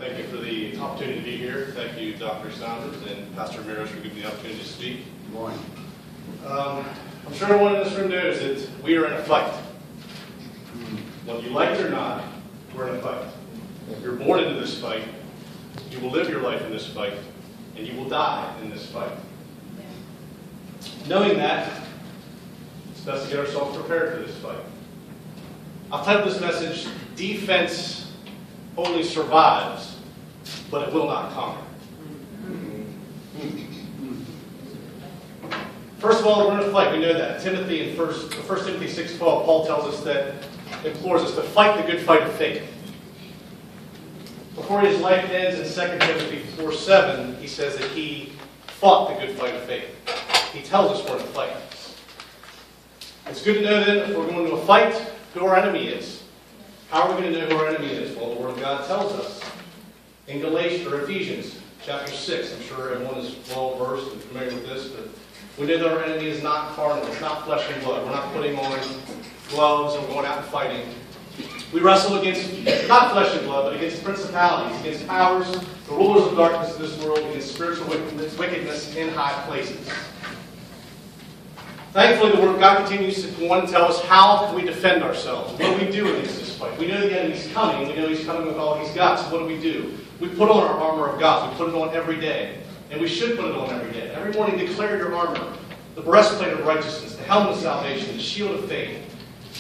Thank you for the opportunity to be here. Thank you, Dr. Saunders and Pastor Ramirez, for giving me the opportunity to speak. Good morning. I'm sure everyone in this room knows that we are in a fight. Whether you like it or not, we're in a fight. You're born into this fight. You will live your life in this fight. And you will die in this fight. Knowing that, it's best to get ourselves prepared for this fight. I've titled this message, Defense Only Survives, but it will not conquer. First of all, we're in a fight. We know that. Timothy in 1 Timothy 6:12, Paul tells us that, implores us to fight the good fight of faith. Before his life ends in 2 Timothy 4:7, he says that he fought the good fight of faith. He tells us we're in a fight. It's good to know then, if we're going to a fight, who our enemy is. How are we going to know who our enemy is? Well, the Word of God tells us in Galatians or Ephesians chapter 6. I'm sure everyone is well versed and familiar with this, but we know that our enemy is not carnal. It's not flesh and blood. We're not putting on gloves and going out and fighting. We wrestle against, not flesh and blood, but against principalities, against powers, the rulers of darkness of this world, against spiritual wickedness in high places. Thankfully, the Word of God continues to want to tell us how can we defend ourselves. What do we do against this fight? We know the enemy's coming. We know he's coming with all he's got. So what do? We put on our armor of God. We put it on every day. And we should put it on every day. Every morning declare your armor, the breastplate of righteousness, the helmet of salvation, the shield of faith,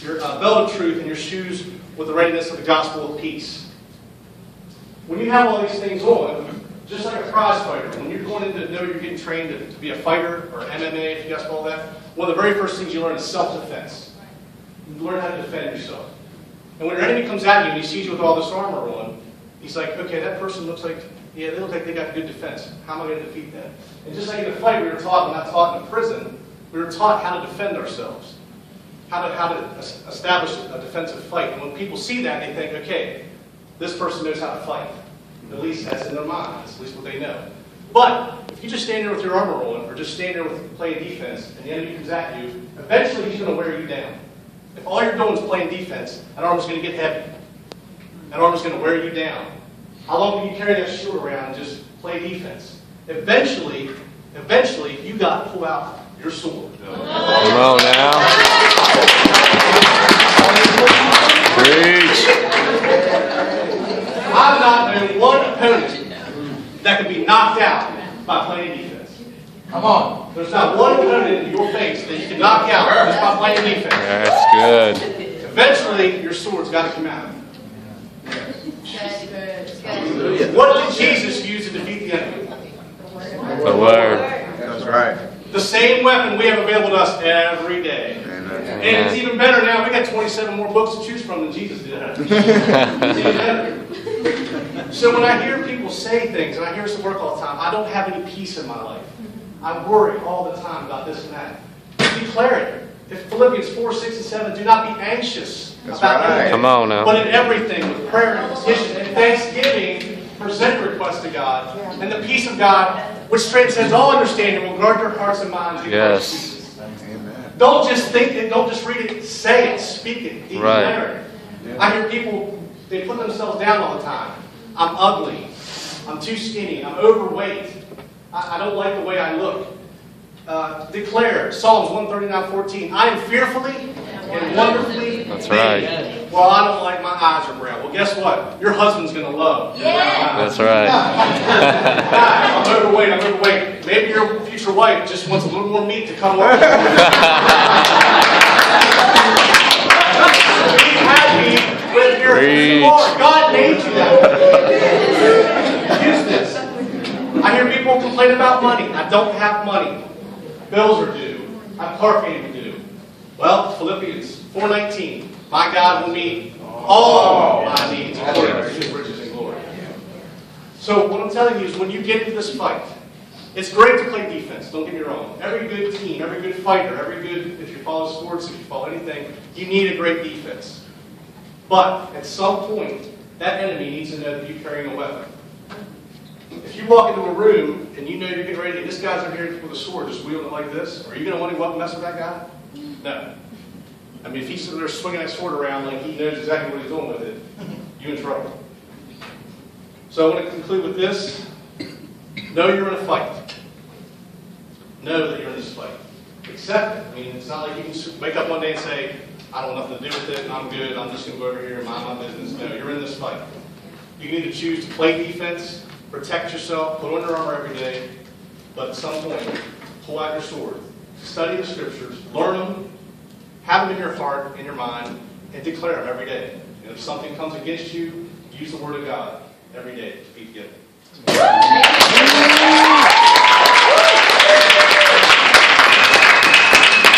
your belt of truth, and your shoes with the readiness of the gospel of peace. When you have all these things on, just like a prize fighter, when you're going into know you're getting trained to be a fighter, or MMA, if you guys call that, one of the very first things you learn is self-defense. You learn how to defend yourself. And when your enemy comes at you and he sees you with all this armor on, he's like, okay, that person looks like, yeah, they look like they got good defense. How am I going to defeat them? And just like in a fight, we were not taught in a prison, we were taught how to defend ourselves. How to establish a defensive fight. And when people see that, they think, okay, this person knows how to fight. At least that's in their mind. That's at least what they know. But if you just stand there with your armor on, or just stand there with playing defense, and the enemy comes at you, eventually he's going to wear you down. If all you're doing is playing defense, that armor's going to get heavy. That armor's going to wear you down. How long can you carry that shield around and just play defense? Eventually, you got to pull out your sword. Come on now. Preach. I've not known one opponent that can be knocked out by playing defense. Come on. There's not one opponent in your face that you can knock out just by playing defense. That's good. Eventually, your sword's got to come out. What did Jesus use to defeat the enemy? The Word. That's right. The same weapon we have available to us every day. Amen. And it's even better now. We got 27 more books to choose from than Jesus did. It's even better. So when I hear people say things, and I hear this at work all the time, I don't have any peace in my life. I worry all the time about this and that. Declare it. If Philippians 4, 6, and 7, do not be anxious about anything. Come on now. But in everything, with prayer and petition and thanksgiving, present requests to God. And the peace of God, which transcends all understanding, will guard your hearts and minds in Christ Jesus. Amen. Don't just think it, don't just read it, say it, speak it, declare it. Yeah. I hear people, they put themselves down all the time. I'm ugly. I'm too skinny. I'm overweight. I don't like the way I look. Declare Psalms 139:14. I am fearfully and wonderfully That's made. right. Well, I don't like my eyes are brown. Well, guess what? Your husband's going to love. That's right. Guys, I'm overweight. Maybe your future wife just wants a little more meat to come over. Be happy with your who you are. God made you that way. Use this. I hear people complain about money. I don't have money. Bills are due. I have car payment due. Well, Philippians 4:19. My God will meet all my needs according to His riches and glory. So what I'm telling you is when you get into this fight, it's great to play defense, don't get me wrong. Every good team, every good fighter, if you follow sports, if you follow anything, you need a great defense. But at some point, that enemy needs to know that you're carrying a weapon. If you walk into a room and you know you're getting ready, this guy's over here with a sword just wielding it like this, are you going to want to mess with that guy? No. I mean, if he's sitting there swinging that sword around like he knows exactly what he's doing with it, you're in trouble. So I want to conclude with this. Know you're in a fight. Know that you're in this fight. Accept it. I mean, it's not like you can wake up one day and say, I don't want nothing to do with it, I'm good, I'm just going to go over here and mind my business. No, you're in this fight. You can either choose to play defense, protect yourself, put on your armor every day, but at some point, pull out your sword, study the scriptures, learn them, have them in your heart, in your mind, and declare them every day. And if something comes against you, use the word of God every day to beat the enemy.